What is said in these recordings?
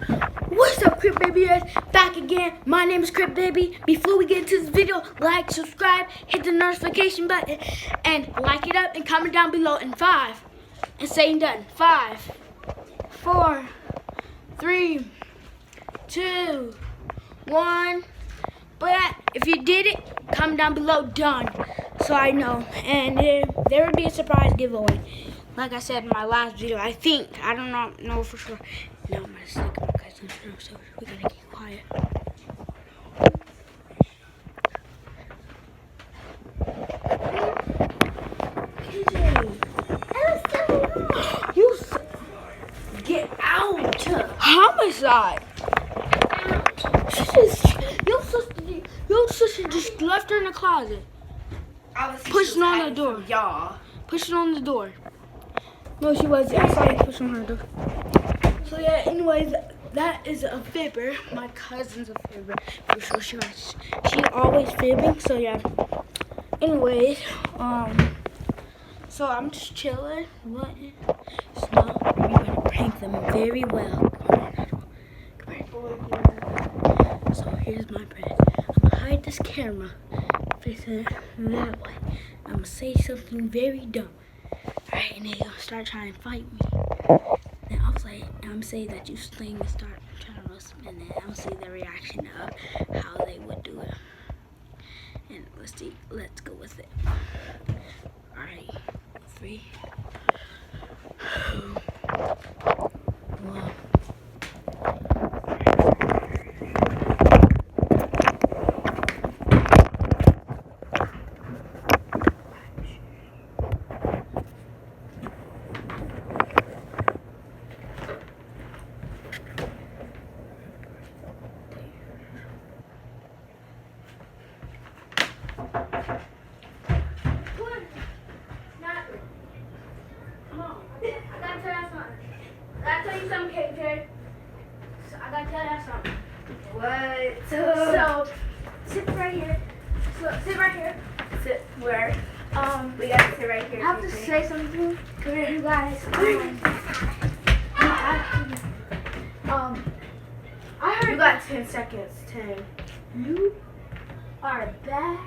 What's up, Crip Baby? Back again. My name is Crip Baby. Before we get into this video, like, subscribe, hit the notification button, and like it up and comment down below in 5. And saying done. 5, 4, 3, 2, 1. But if you did it, comment down below done, so I know. And there will be a surprise giveaway. Like I said in my last video, I don't know for sure. No, I'm gonna stick my cousin through, so we gotta keep quiet. You get out! Homicide! Your sister just left her in the closet. Pushing on the door. Y'all. Pushing on the door. No, she was. I saw you pushing on her door. So yeah, anyways, that is a fibber. My cousin's a fibber. For sure she always fibbing, so yeah. Anyways, so I'm just chilling. What? So we're gonna prank them very well. Come here. So here's my prank. I'm gonna hide this camera facing that way. I'm gonna say something very dumb. Alright, and they're gonna start trying to fight me. Then I'm gonna say that you sling and start trying to roast me, and then I'm gonna see the reaction of how they would do it. And let's go with it. Alright, 3, 2, 1. KJ. So I gotta tell you something. What? So sit right here. So sit right here. Sit where? We gotta sit right here. I have to say something to you guys. I heard you got 10 seconds. 10. You are bad,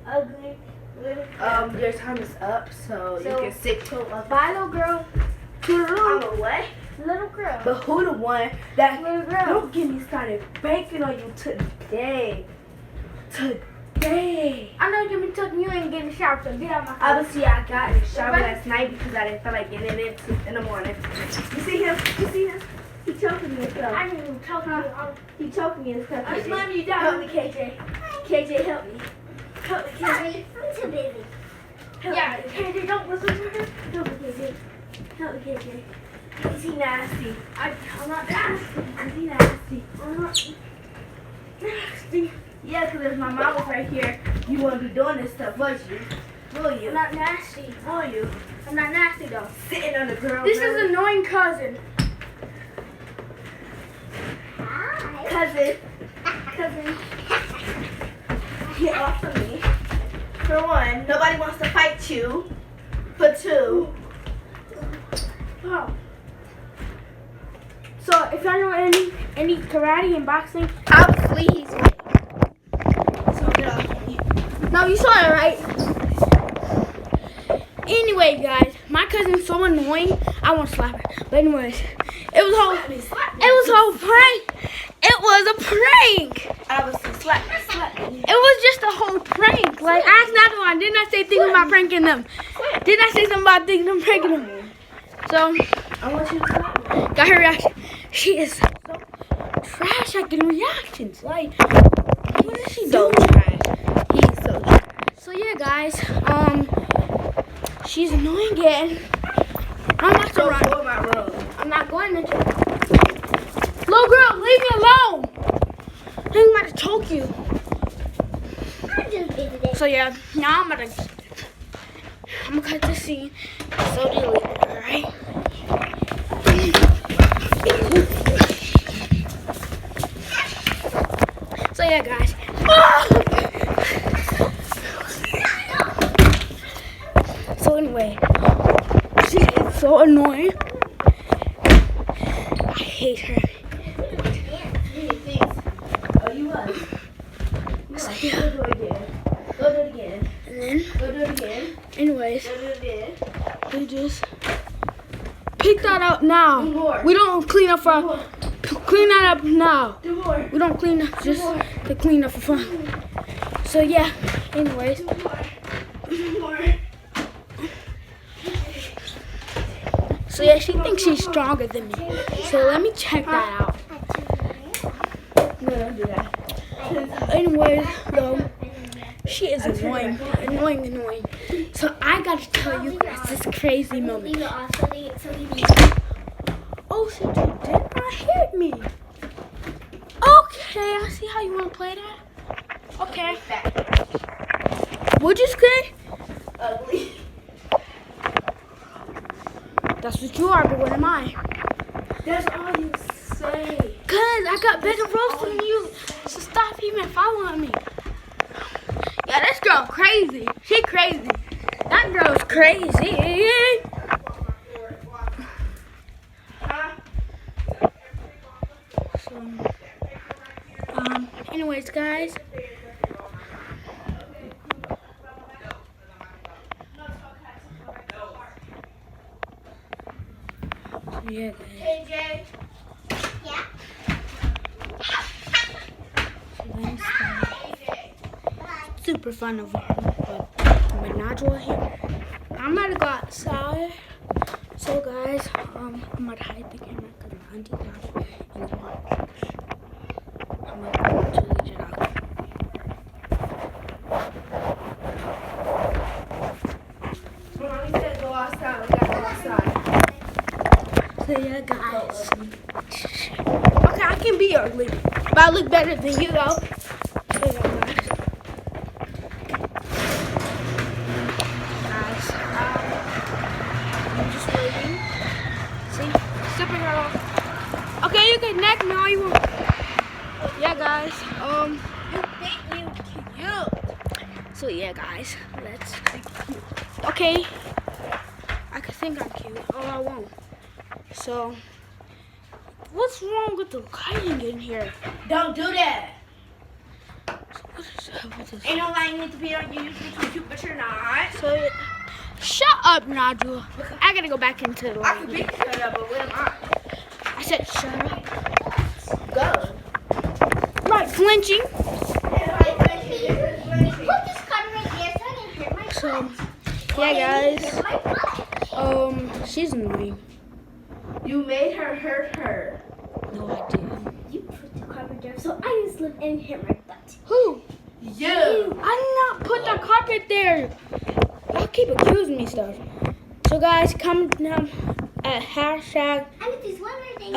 ugly, little. Your time is up, so you can stick to it. Bye, little girl. I'm a what? Little girl. But who the one that little girl? Don't get me started banking on you today. Today. I know you've been talking. You ain't getting a shower, so get out my house. Obviously, I got in the shower last night because I didn't feel like getting it in the morning. You see him? You see him? He choking me and stuff. I didn't even choke you. He choking me and stuff. I'm slamming you down. Help me, KJ. KJ, help me. Help me, KJ. I'm too busy. Help Yeah, me. KJ, don't listen to her. Help me, KJ. Help me, KJ. Is he nasty? I'm not nasty. Is he nasty? I'm not nasty. Yeah, because if my mom was right here, you wouldn't be doing this stuff, was you? Will you? I'm not nasty. Will you? I'm not nasty though. Sitting on the girl. This is annoying cousin. Hi. Cousin. Get off of me. For one, nobody wants to fight you. For two. Oh. So if y'all know any karate and boxing, Obviously he's right. So get off me. no, you saw it right. Anyway, guys, my cousin's so annoying. I want to slap her. But anyways, it was a whole prank. It was a prank. Obviously, slap me. It was just a whole prank. Like, ask another one. Didn't I say things about pranking them? Didn't I say something about thinking of pranking them? So, I want you to slap me. got her reaction. She is so trash at getting reactions. Like, what is she So doing? trash. He's so trash. So yeah, guys. She's annoying again. I'm not So to run. go in my room. I'm not going to. Little girl, leave me alone. I'm about to choke you. So yeah, now I'm gonna cut the scene. So delete it, alright? So yeah, guys. So anyway, she is so annoying. I hate her. now. Do more. We don't clean up for clean that up now. Do more. We don't clean up just to clean up for fun. So yeah. Anyways. Do more. So yeah, she thinks she's stronger than me. So let me check that out. No, don't do that. Anyways, though, she is annoying. So I gotta tell you guys this crazy moment. Oh, she did not hit me. Okay, I see how you want to play that. Okay. What'd you say? Ugly. That's what you are, but what am I? That's all you say. Cause I got better roast than you. So stop even following me. Yeah, this girl crazy. She crazy. That girl's crazy. Huh? So, anyways, guys. So, yeah, guys. AJ. Super fun over here, but with Najwa here, I'm gonna go outside. So guys, I'm gonna hide the camera because my auntie got it in the box. I'm gonna go to leave it out. Mommy said go outside. We gotta go outside. So yeah, guys. Okay, I can be ugly, but I look better than you though. So yeah, guys. I'm just waiting. See? Superhero. Okay, you can neck me all you want. Yeah, guys. You think you cute? So yeah, guys. Let's be cute. Okay. I could think I'm cute. Oh, I won't. So, what's wrong with the lighting in here? Don't do that. What is up with this? Ain't no lying need to be on you. You think you're cute, but you're not. So, shut up, Najwa. I gotta go back into the I could be lighting. shut up, but what am I? I said shut up. Go. Right, flinching. So, yeah, guys. She's annoying. You made her hurt her. No, I didn't. You put the carpet there, so I just lived and hit my butt. Who? You. I did not put the carpet there. Y'all keep accusing me stuff. So, guys, comment down at hashtag And if he's wondering,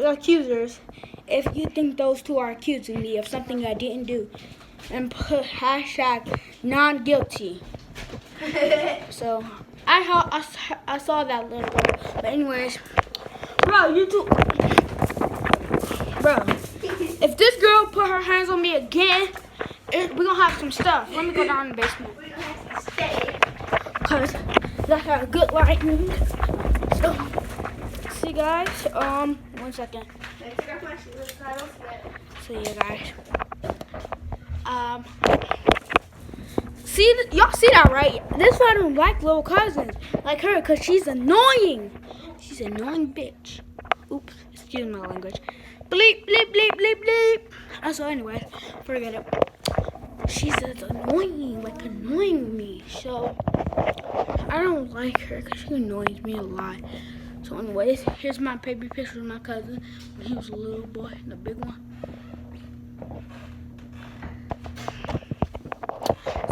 accusers if you think those two are accusing me of something I didn't do. And put hashtag non-guilty. So, I saw that little girl. But anyways, bro, you two, bro, if this girl put her hands on me again, we're gonna have some stuff. Let me go down in the basement. We're gonna have to stay. Cause that's a good lightning. So, see guys, 1 second. Let's take off my shoes. I don't sweat. So yeah, guys. Y'all see that, right? This one I don't like little cousins like her because she's annoying. She's an annoying bitch. Oops, excuse my language. Bleep, bleep, bleep, bleep, bleep. So anyway, forget it. She's just annoying, like annoying me. So I don't like her because she annoys me a lot. So anyways, here's my baby picture of my cousin when he was a little boy, the big one.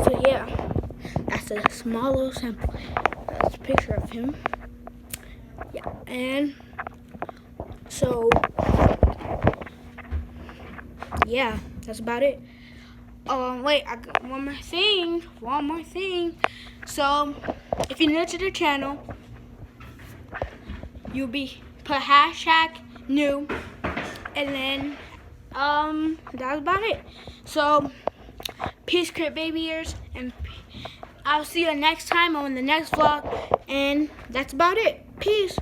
So yeah, that's a small little sample. That's a picture of him. Yeah, and so yeah, that's about it. Wait, I got one more thing. So if you're new to the channel, you'll be put hashtag new, and then that's about it. So peace, Crit Baby Ears, and I'll see you next time on the next vlog, and that's about it. Peace.